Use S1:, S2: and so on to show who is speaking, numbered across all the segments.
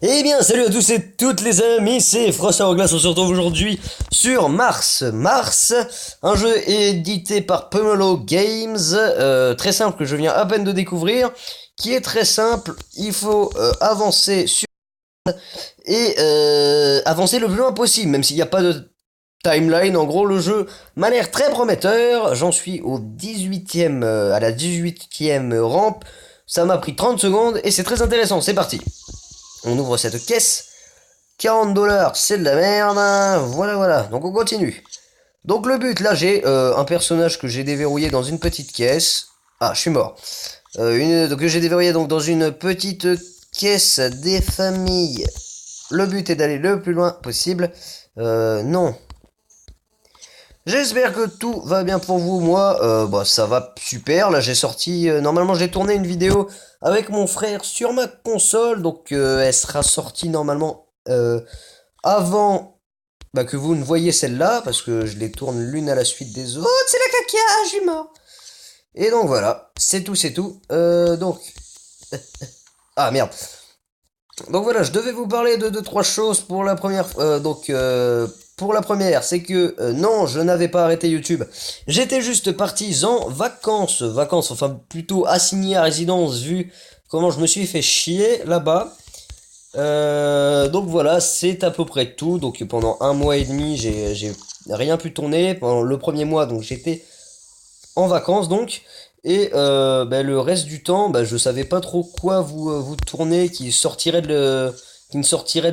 S1: Eh bien, salut à tous et toutes les amis, c'est Frost Hourglass, on se retrouve aujourd'hui sur Mars. Mars, un jeu édité par Pomelo Games, très simple que je viens à peine de découvrir, qui est très simple, il faut avancer sur et avancer le plus loin possible, même s'il n'y a pas de timeline. En gros, le jeu m'a l'air très prometteur, j'en suis au 18ème, à la 18ème rampe, ça m'a pris 30 secondes et c'est très intéressant, c'est parti. On ouvre cette caisse. 40 $, c'est de la merde. Voilà, voilà. Donc on continue. Donc le but, là, j'ai un personnage que j'ai déverrouillé dans une petite caisse. Ah, je suis mort. Donc j'ai déverrouillé donc dans une petite caisse des familles. Le but est d'aller le plus loin possible. Non. J'espère que tout va bien pour vous. Moi, bah, ça va super. Là, j'ai sorti... normalement, j'ai tourné une vidéo avec mon frère sur ma console. Donc, elle sera sortie normalement avant bah, que vous ne voyez celle-là. Parce que je les tourne l'une à la suite des autres. Oh, c'est la caca, je suis mort. Et donc, voilà. C'est tout, c'est tout. Donc... Ah, merde. Donc voilà, je devais vous parler de deux trois choses pour la première. Pour la première, c'est que non, je n'avais pas arrêté YouTube. J'étais juste parti en vacances, enfin plutôt assigné à résidence vu comment je me suis fait chier là-bas. Donc voilà, c'est à peu près tout. Donc pendant un mois et demi, j'ai rien pu tourner. Pendant le premier mois, donc j'étais en vacances donc. Et bah, le reste du temps, bah, je savais pas trop quoi vous tourner qui ne sortirait de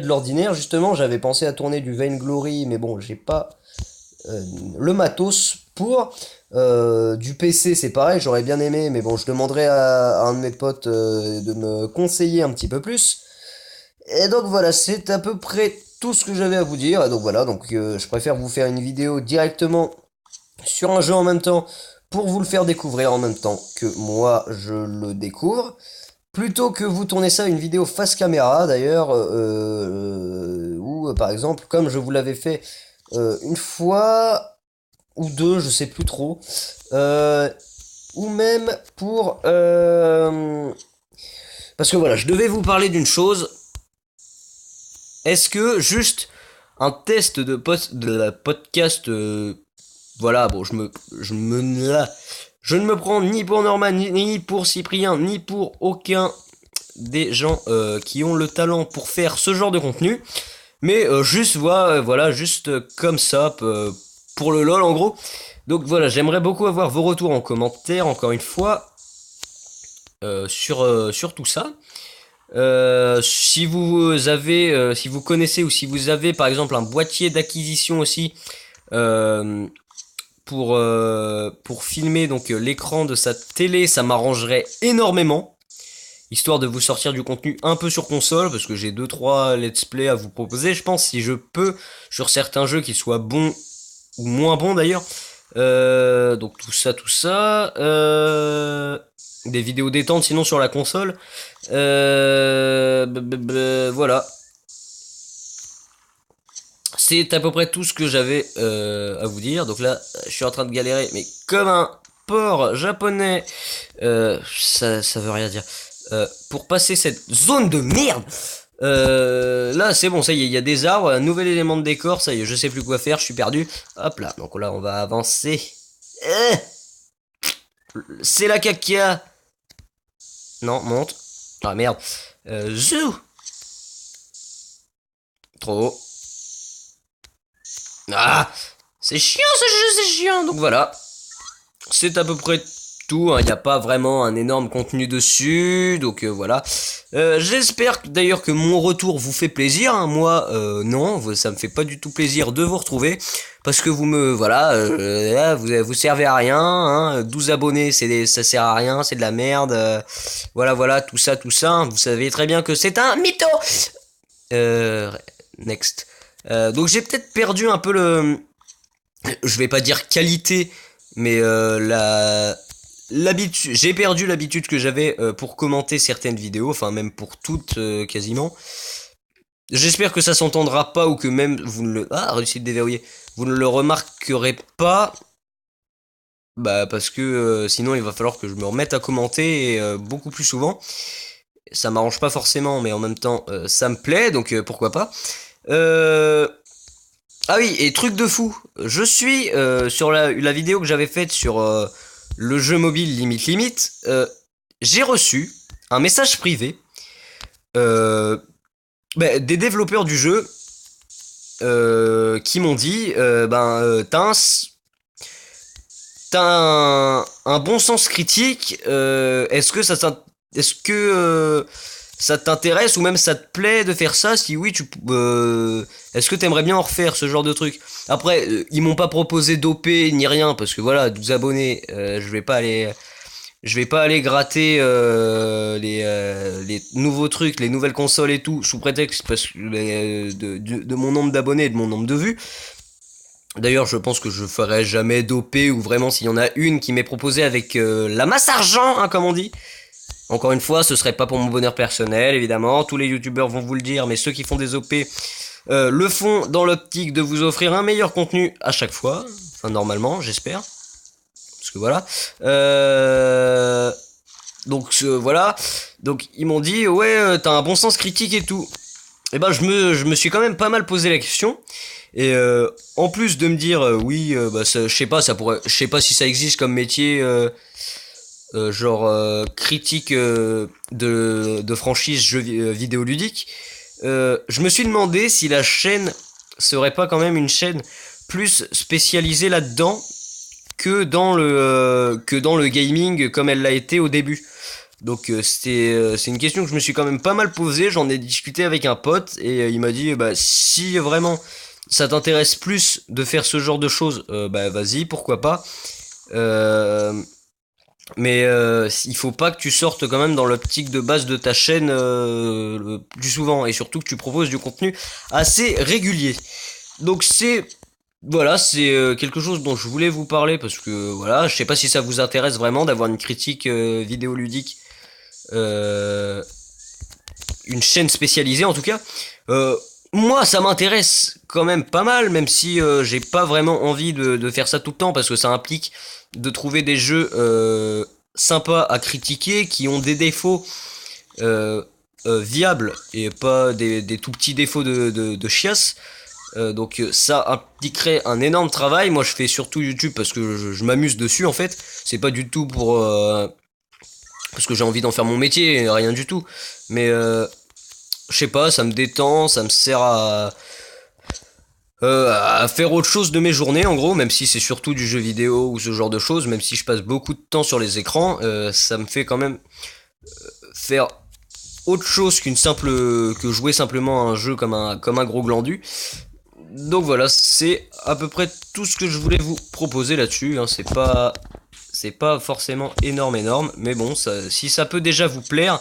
S1: l'ordinaire. Justement, j'avais pensé à tourner du Vainglory, mais bon, j'ai pas le matos pour. Du PC, c'est pareil, j'aurais bien aimé, mais bon, je demanderai à un de mes potes de me conseiller un petit peu plus. Et donc voilà, c'est à peu près tout ce que j'avais à vous dire. Et donc voilà, donc je préfère vous faire une vidéo directement sur un jeu en même temps pour vous le faire découvrir en même temps que moi je le découvre. Plutôt que vous tournez ça une vidéo face caméra d'ailleurs, ou par exemple comme je vous l'avais fait une fois ou deux, je sais plus trop, euh, ou même pour... parce que voilà, je devais vous parler d'une chose. Est-ce que juste un test de la podcast voilà, bon, je ne me prends ni pour Norman, ni pour Cyprien, ni pour aucun des gens qui ont le talent pour faire ce genre de contenu. Mais juste, voilà, juste comme ça, pour le lol en gros. Donc voilà, j'aimerais beaucoup avoir vos retours en commentaire, encore une fois, sur tout ça. Si vous connaissez ou si vous avez par exemple un boîtier d'acquisition aussi, euh, pour filmer donc l'écran de sa télé, ça m'arrangerait énormément, histoire de vous sortir du contenu un peu sur console, parce que j'ai deux trois let's play à vous proposer, je pense, si je peux, sur certains jeux qui soient bons ou moins bons d'ailleurs. Donc tout ça, des vidéos détente sinon sur la console. Voilà. C'est à peu près tout ce que j'avais à vous dire. Donc là, je suis en train de galérer, mais comme un porc japonais, ça veut rien dire. Pour passer cette zone de merde. Là, c'est bon, ça y est, il y a des arbres, un nouvel élément de décor, ça y est, je sais plus quoi faire, je suis perdu. Hop là, donc là, on va avancer. C'est la caca. Non, monte. Ah merde. Zou. Trop haut. Ah, c'est chiant ce jeu, c'est chiant. Donc voilà, c'est à peu près tout. Il n'y a pas vraiment un énorme contenu dessus. Donc voilà. J'espère d'ailleurs que mon retour vous fait plaisir. Moi, non, ça me fait pas du tout plaisir de vous retrouver. Parce que voilà, vous servez à rien. Hein, 12 abonnés, ça sert à rien, c'est de la merde. Voilà, tout ça. Vous savez très bien que c'est un mytho. Next. Donc j'ai peut-être perdu un peu je vais pas dire qualité, mais l'habitude, j'ai perdu l'habitude que j'avais pour commenter certaines vidéos, enfin même pour toutes quasiment. J'espère que ça s'entendra pas ou que même vous ne le... Ah, réussi de déverrouiller. Vous ne le remarquerez pas. Bah parce que sinon il va falloir que je me remette à commenter beaucoup plus souvent. ça m'arrange pas forcément, mais en même temps, ça me plaît, donc pourquoi pas. Euh, Ah oui, et truc de fou, je suis sur la vidéo que j'avais faite sur le jeu mobile Limite Limite, j'ai reçu un message privé des développeurs du jeu qui m'ont dit t'as un bon sens critique, est-ce que ça t'intéresse ou même ça te plaît de faire ça? Si oui, est-ce que t'aimerais bien en refaire ce genre de truc? Après, ils m'ont pas proposé d'OP ni rien parce que voilà, 12 abonnés, je vais pas aller gratter les nouveaux trucs, les nouvelles consoles et tout sous prétexte de mon nombre d'abonnés et de mon nombre de vues. D'ailleurs, je pense que je ferai jamais d'OP ou vraiment s'il y en a une qui m'est proposée avec la masse argent, hein, comme on dit. Encore une fois, ce serait pas pour mon bonheur personnel, évidemment. Tous les youtubeurs vont vous le dire, mais ceux qui font des OP le font dans l'optique de vous offrir un meilleur contenu à chaque fois. Enfin, normalement, j'espère. Parce que voilà. Voilà. Donc, ils m'ont dit, ouais, t'as un bon sens critique et tout. Et ben, je me suis quand même pas mal posé la question. Et en plus de me dire, oui, je sais pas, je sais pas si ça existe comme métier. Critique de franchise jeux vidéoludiques, je me suis demandé si la chaîne serait pas quand même une chaîne plus spécialisée là-dedans que dans le gaming comme elle l'a été au début. Donc c'est une question que je me suis quand même pas mal posée, j'en ai discuté avec un pote et il m'a dit si vraiment ça t'intéresse plus de faire ce genre de choses, vas-y, pourquoi pas. Euh, mais il faut pas que tu sortes quand même dans l'optique de base de ta chaîne le plus souvent et surtout que tu proposes du contenu assez régulier. Donc c'est quelque chose dont je voulais vous parler parce que voilà, je sais pas si ça vous intéresse vraiment d'avoir une critique vidéoludique, euh, une chaîne spécialisée en tout cas. Euh, Moi, ça m'intéresse quand même pas mal, même si j'ai pas vraiment envie de faire ça tout le temps parce que ça implique de trouver des jeux sympas à critiquer, qui ont des défauts viables et pas des tout petits défauts de chiasse. Donc ça impliquerait un énorme travail. Moi, je fais surtout YouTube parce que je m'amuse dessus en fait. C'est pas du tout pour parce que j'ai envie d'en faire mon métier, rien du tout. Mais je sais pas, ça me détend, ça me sert à faire autre chose de mes journées en gros, même si c'est surtout du jeu vidéo ou ce genre de choses, même si je passe beaucoup de temps sur les écrans, ça me fait quand même faire autre chose que jouer simplement à un jeu comme un gros glandu. Donc voilà, c'est à peu près tout ce que je voulais vous proposer là-dessus, hein. C'est pas forcément énorme, mais bon, si ça peut déjà vous plaire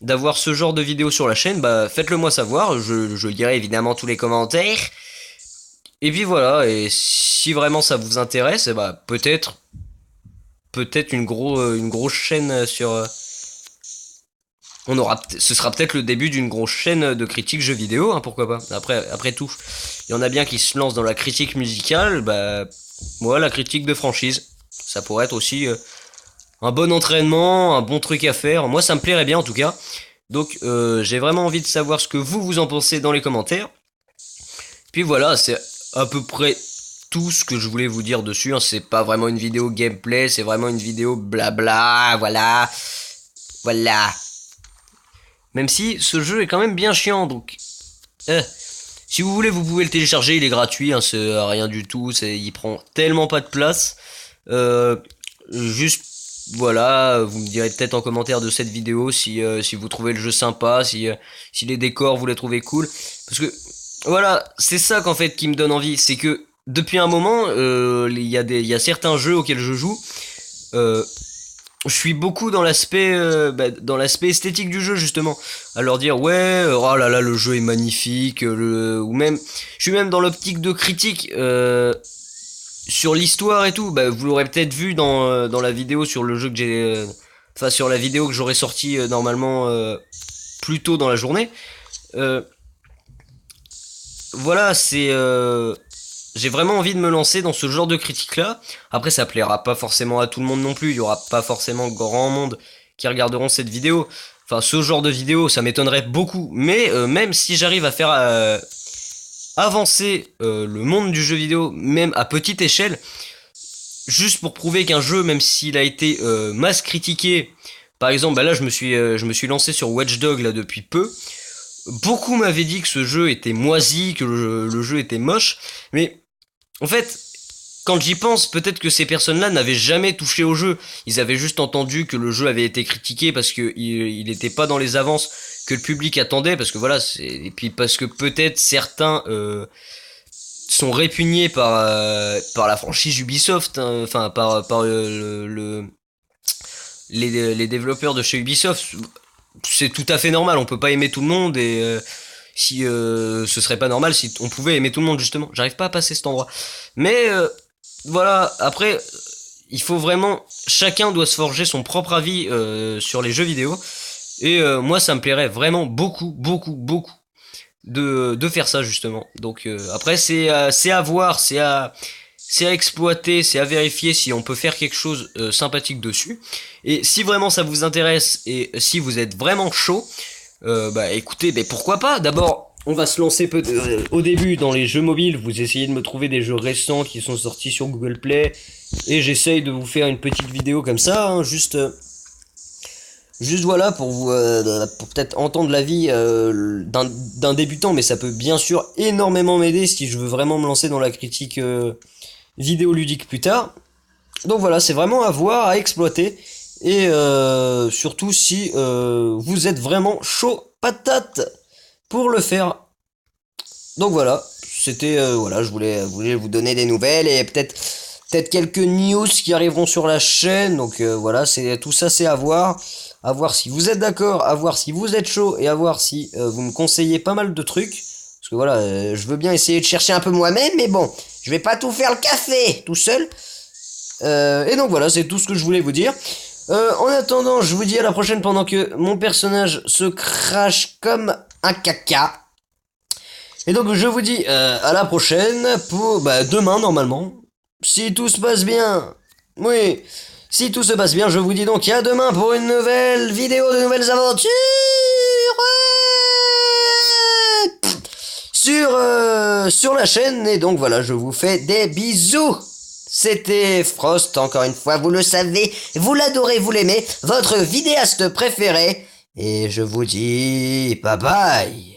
S1: d'avoir ce genre de vidéo sur la chaîne, faites-le moi savoir, je lirai évidemment tous les commentaires. Et puis voilà, et si vraiment ça vous intéresse, peut-être une grosse chaîne sur ce sera peut-être le début d'une grosse chaîne de critique jeux vidéo, hein, pourquoi pas. Après tout, il y en a bien qui se lancent dans la critique musicale, moi la critique de franchise, ça pourrait être aussi un bon entraînement, un bon truc à faire. Moi ça me plairait bien en tout cas. Donc j'ai vraiment envie de savoir ce que vous en pensez dans les commentaires. Puis voilà, c'est à peu près tout ce que je voulais vous dire dessus, hein. C'est pas vraiment une vidéo gameplay, c'est vraiment une vidéo blabla, voilà. Voilà. Même si ce jeu est quand même bien chiant, donc si vous voulez vous pouvez le télécharger, il est gratuit, hein, c'est rien du tout, il prend tellement pas de place. Juste voilà, vous me direz peut-être en commentaire de cette vidéo si vous trouvez le jeu sympa, si les décors vous les trouvez cool, parce que voilà, c'est ça qu'en fait qui me donne envie, c'est que depuis un moment, il y a certains jeux auxquels je joue, je suis beaucoup dans l'aspect esthétique du jeu justement, à leur dire ouais, oh là là le jeu est magnifique, ou même je suis même dans l'optique de critique sur l'histoire et tout. Vous l'aurez peut-être vu dans la vidéo sur le jeu que j'ai, enfin sur la vidéo que j'aurais sorti normalement plus tôt dans la journée. Voilà, j'ai vraiment envie de me lancer dans ce genre de critique-là. Après, ça plaira pas forcément à tout le monde non plus. Il y aura pas forcément grand monde qui regarderont cette vidéo. enfin ce genre de vidéo, ça m'étonnerait beaucoup. Mais même si j'arrive à faire avancer le monde du jeu vidéo, même à petite échelle, juste pour prouver qu'un jeu, même s'il a été masse critiqué, par exemple, bah là je me suis lancé sur Watch Dogs là depuis peu. Beaucoup m'avaient dit que ce jeu était moisi, que le jeu était moche, mais en fait, quand j'y pense, peut-être que ces personnes-là n'avaient jamais touché au jeu. Ils avaient juste entendu que le jeu avait été critiqué parce que il n'était pas dans les avances que le public attendait, parce que voilà, et puis parce que peut-être certains sont répugnés par la franchise Ubisoft, hein, enfin par les développeurs de chez Ubisoft. C'est tout à fait normal, on peut pas aimer tout le monde, et si ce serait pas normal si on pouvait aimer tout le monde, justement. J'arrive pas à passer cet endroit. Mais voilà, après il faut vraiment, chacun doit se forger son propre avis sur les jeux vidéo, et moi ça me plairait vraiment beaucoup de faire ça, justement. Donc après c'est à voir, c'est à exploiter, c'est à vérifier si on peut faire quelque chose sympathique dessus. Et si vraiment ça vous intéresse, et si vous êtes vraiment chaud, bah écoutez, mais pourquoi pas. D'abord, on va se lancer au début dans les jeux mobiles. Vous essayez de me trouver des jeux récents qui sont sortis sur Google Play, et j'essaye de vous faire une petite vidéo comme ça, hein, juste voilà, pour vous pour peut-être entendre l'avis d'un débutant, mais ça peut bien sûr énormément m'aider si je veux vraiment me lancer dans la critique vidéoludique plus tard. Donc voilà, c'est vraiment à voir, à exploiter, et surtout si vous êtes vraiment chaud patate pour le faire. Donc voilà, c'était voilà, je voulais vous donner des nouvelles, et peut-être quelques news qui arriveront sur la chaîne. Donc voilà, c'est tout ça, c'est à voir si vous êtes d'accord, à voir si vous êtes chaud, et à voir si vous me conseillez pas mal de trucs, parce que voilà, je veux bien essayer de chercher un peu moi-même, mais bon, je vais pas tout faire le café tout seul. Et donc voilà, c'est tout ce que je voulais vous dire. En attendant, je vous dis à la prochaine, pendant que mon personnage se crache comme un caca. Et donc je vous dis à la prochaine pour demain normalement. Si tout se passe bien. Oui, si tout se passe bien, je vous dis donc à demain pour une nouvelle vidéo, de nouvelles aventures sur la chaîne. Et donc voilà, je vous fais des bisous. C'était Frost, encore une fois, vous le savez, vous l'adorez, vous l'aimez, votre vidéaste préféré. Et je vous dis bye bye.